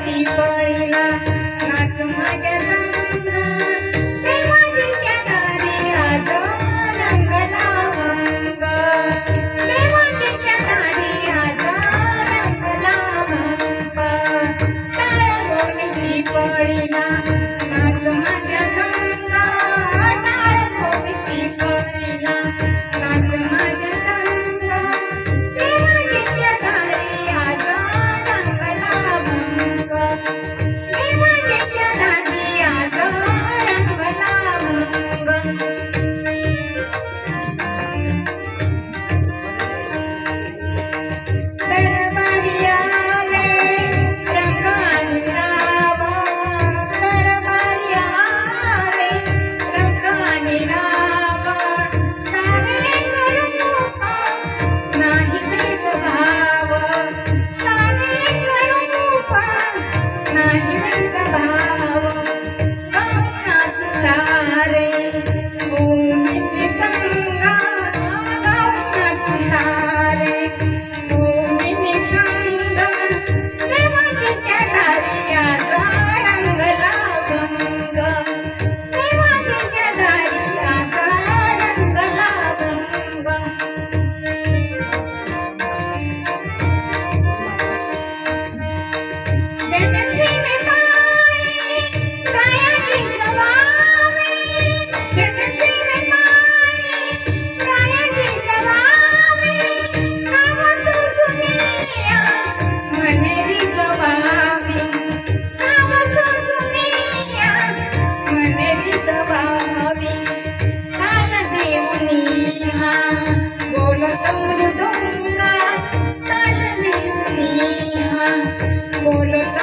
गोविची पळीला नाच माझ्या संग देवाजीच्या दारी आज रंगला भंग देवाजीच्या दारी आज रंगला भंग टाळ गोविची पळीला नाच माझ्या संग टाळ गोविची पळीला नाच माझ्या संग देवाजीच्या दारी आज रंगला भंग देवाजीच्या दारी आज रंगला भंग दरबारी आले रंगानी रावा दरबारी आले रंगानी रावा सारे करूपा नाही भेदभाव सारे करूपा नाही भेदभाव गावनाच सारे भूमी संगा गावनाच सारे भूमी संग देवाजीच्या दारी आज रंगला भंग देवाजीच्या दारी आज रंगला भंग जनसेवे पायी कायाची जवावे जनसेवे पायी कायाची जवावे नाव सुसुनिया मनेरी जवावी नाव सुसुनिया मनेरी जवावी कान देऊनी हा बोलतो मृदुंगा कान देऊनी हा बोलतो